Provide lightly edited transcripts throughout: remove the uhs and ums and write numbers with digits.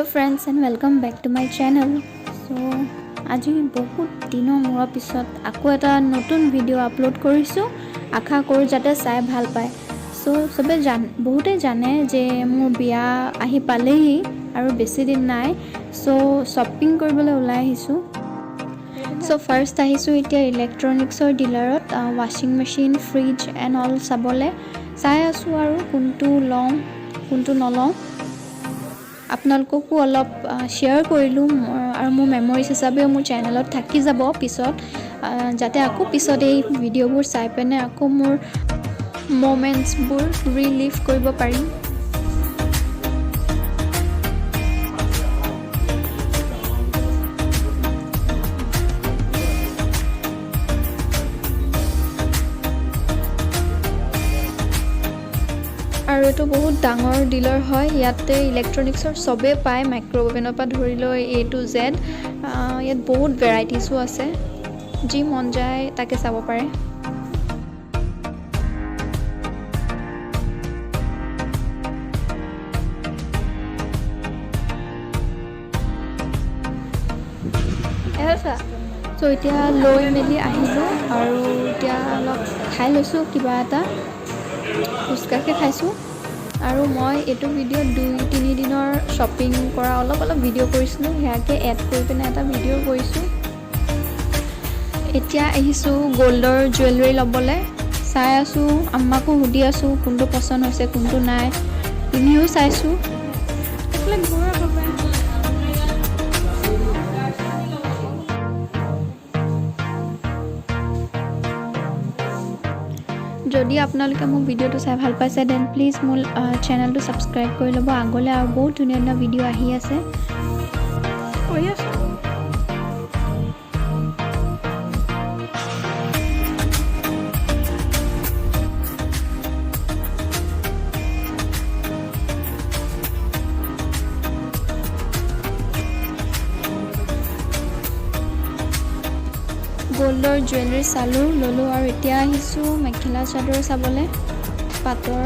friends and welcome back to my channel. So আজি বহুত দিনৰ মূৰৰ পিছত আকৌ এটা নতুন ভিডিঅ' আপলোড কৰিছো আশা কৰো যাতে চাই ভাল পায় সো সবে বহুতে জানে যে মোৰ বিয়া আহি পালেহি আৰু বেছি দিন নাই সো শপিং কৰিবলৈ ওলাই আহিছো সো ফাৰ্স্ট আহিছো এতিয়া ইলেক্ট্ৰনিক্সৰ ডিলাৰত ৱাশ্বিং মেচিন ফ্ৰিজ এণ্ড অল চাবলে চাই আছো আৰু কোনটো লওঁ কোনটো নলওঁ আপোনালোককো অলপ শেয়াৰ কৰিলো আৰু মোৰ মেমৰিজ হিচাপে মোৰ চেনেলত থাকি যাব পিছত যাতে আকৌ পিছত এই ভিডিঅ'বোৰ চাই পেনে আকৌ মোৰ মোমেন্টছবোৰ ৰিলিভ কৰিব পাৰিম আৰু এটো বহুত ডাঙৰ ডিলাৰ হয় ইয়াতে ইলেক্ট্ৰনিক্সৰ সবে পায় মাইক্ৰ'ওভেনৰ পৰা ধৰি লৈ A to Z ইয়াত বহুত ভেৰাইটিজও আছে যি মন যায় তাকে চাব পাৰে এহছা সো এতিয়া লৈ মেলি আহিলো আৰু এতিয়া অলপ খাই লৈছো কিবা এটা ফুচকাকে খাইছো আৰু মই এটো ভিডিঅ 2-3 দিনৰ শপিং কৰা অলপ ভিডিঅ' কৰিছিলো হেয়াকে এড কৰি পেনে এটা ভিডিঅ' কৰিছো এতিয়া আহিছো গোল্ডৰ জুৱেলাৰী লবলে চাই আছো আম্মাকো হুদি আছো কোনটো পছন্দ হৈছে কোনটো নাই তুমিও চাইছো একলে ঘোৰা বাবা যদি আপোনালোকে মোৰ ভিডিঅ'টো চাই ভাল পাইছে দেন প্লিজ মোৰ চেনেলটো সাবস্ক্ৰাইব কৰি ল'ব আগলৈ আৰু বহুত ধুনীয়া ভিডিঅ' আহি আছে গোল্ডৰ জুৱেলাৰী চালো ললো আৰু এতিয়া আহিছো মেখেলা চাদৰ চাবলে পাটৰ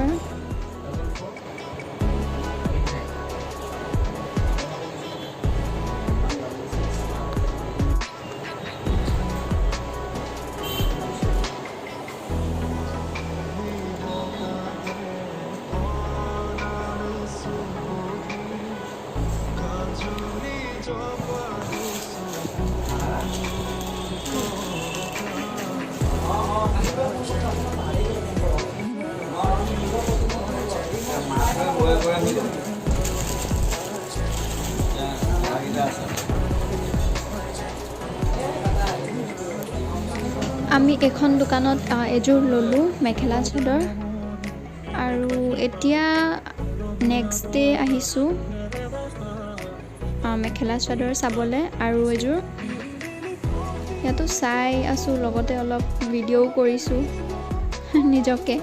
আমি এখন দোকানত এযোৰ ললো মেখেলা চাদৰ আৰু এতিয়া নেক্সট ডে আহিছো মেখেলা চাদৰ চাবলে আৰু এযোৰ ইয়াতো চাই আছো লগতে অলপ ভিডিঅ' কৰিছো নিজকে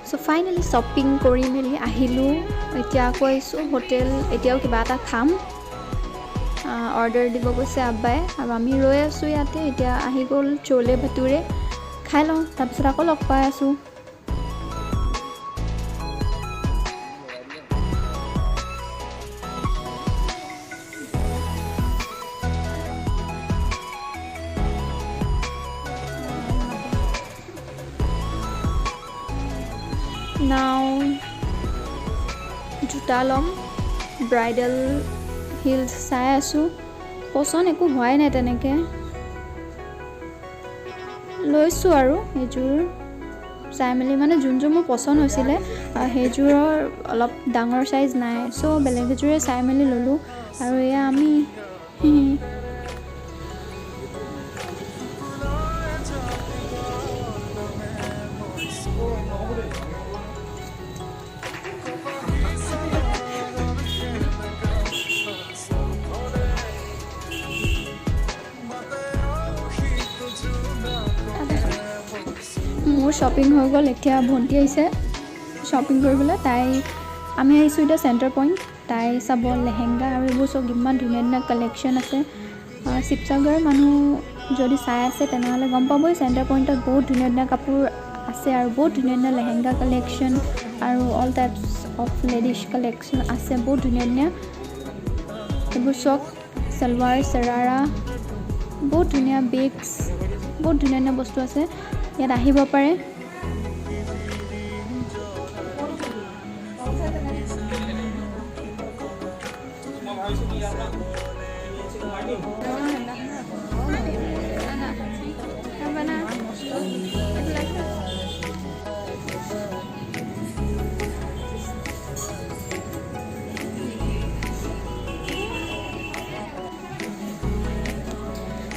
সো ফাইনালি শপিং কৰি মেলি আহিলো এতিয়া আকৌ আহিছো হোটেল এতিয়াও কিবা এটা খাম অৰ্ডাৰ দিব কৈছে আব্বাই আৰু আমি ৰৈ আছো ইয়াতে এতিয়া আহি গ'ল চোলে ভটুৰে খাই লওঁ তাৰপিছত আকৌ লগ পাই আছো নাও জোতা লম ব্ৰাইডাল হিলছ চাই আছো পছন্দ একো হোৱাই নাই তেনেকে লৈছো আৰু এযোৰ চাই মেলি মানে যোনযোৰ মোৰ পছন্দ হৈছিলে সেইযোৰৰ অলপ ডাঙৰ সাইজ নাই সো বেলেগ এযোৰে চাই মেলি ললো আৰু এয়া আমি মোৰ শপিং হৈ গ'ল এতিয়া ভন্টি আহিছে শপিং কৰিবলৈ তাই আমি আহিছো এটা সেন্টাৰ পইণ্ট টাই চাব, লেহেংগা আৰু এইবোৰ চব ইমান ধুনীয়া ধুনীয়া কালেকশ্যন আছে। শিৱসাগৰ মানুহ যদি চাই আছে তেনেহ'লে গম পাবই চেণ্টাৰ পইণ্টত বহুত ধুনীয়া ধুনীয়া কাপোৰ আছে আৰু বহুত ধুনীয়া ধুনীয়া লেহেংগা কালেকশ্যন আৰু all types of ladies collection আছে, বহুত ধুনীয়া ধুনীয়া। এইবোৰ চব চালৱাৰ চাৰাৰা, বহুত ধুনীয়া বেগছ, বহুত ধুনীয়া ধুনীয়া বস্তু আছে, ইয়াত আহিব পাৰে।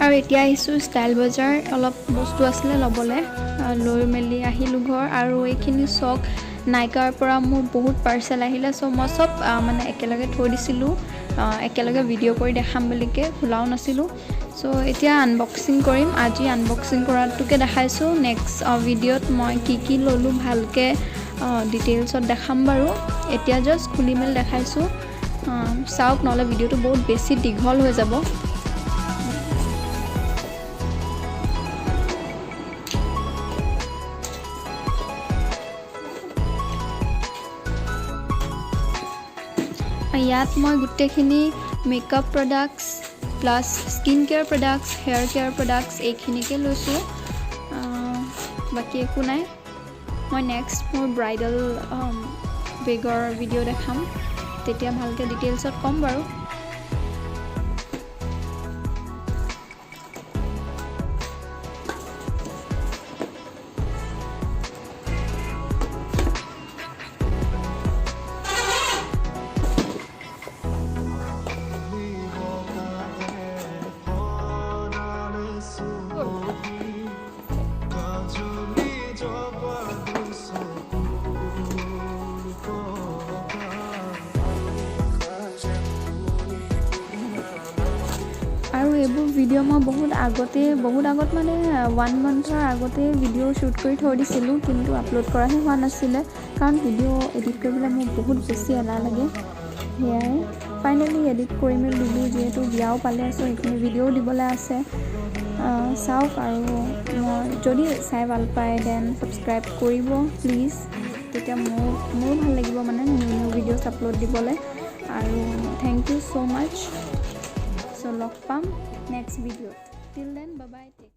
আৰু এতিয়া আহিছোঁ ষ্টাইল বজাৰ, অলপ বস্তু আছিলে ল'বলৈ, লৈ মেলি আহিলোঁ ঘৰ। আৰু এইখিনি চক নাইকাৰ পৰা মোৰ বহুত পাৰ্চেল আহিলে, চ' মই চব মানে একেলগে থৈ দিছিলোঁ, একেলগে ভিডিঅ' কৰি দেখাম বুলিকৈ খোলাও নাছিলোঁ। চ' এতিয়া আনবক্সিং কৰিম, আজি আনবক্সিং কৰাটোকে দেখাইছোঁ। নেক্সট ভিডিঅ'ত মই কি ল'লোঁ ভালকৈ ডিটেইলছত দেখাম বাৰু, এতিয়া জাষ্ট খুলি মেলি দেখাইছোঁ। চাওক, নহ'লে ভিডিঅ'টো বহুত বেছি দীঘল হৈ যাব। ইয়াত মই গোটেইখিনি makeup products plus skin care products, hair care products এইখিনিকে লৈছোঁ, বাকী একো নাই। মই নেক্সট মোৰ ব্ৰাইডেল বেগৰ ভিডিঅ' দেখাম, তেতিয়া ভালকৈ ডিটেইলছত ক'ম বাৰু। আৰু এইবোৰ ভিডিঅ' মই বহুত আগত মানে 1 মান্থৰ আগতে ভিডিঅ' শ্বুট কৰি থৈ দিছিলোঁ, কিন্তু আপলোড কৰাহে হোৱা নাছিলে, কাৰণ ভিডিঅ' এডিট কৰিবলৈ মোৰ বহুত বেছি এলাহ লাগে। সেয়াই ফাইনেলি এডিট কৰি মেলি দিলোঁ, যিহেতু বিয়াও পালে আছোঁ, সেইখিনি ভিডিঅ'ও দিবলৈ আছে। চাওক, আৰু মই যদি চাই ভাল পায় দেন ছাবস্ক্ৰাইব কৰিব প্লিজ, তেতিয়া মোৰো ভাল লাগিব মানে নিউ ভিডিঅ'ছ আপলোড দিবলৈ। আৰু থেংক ইউ ছ' মাছ। চ' লগ পাম নেক্সট ভিডিঅ'ত, টিল দেন বাই বাই।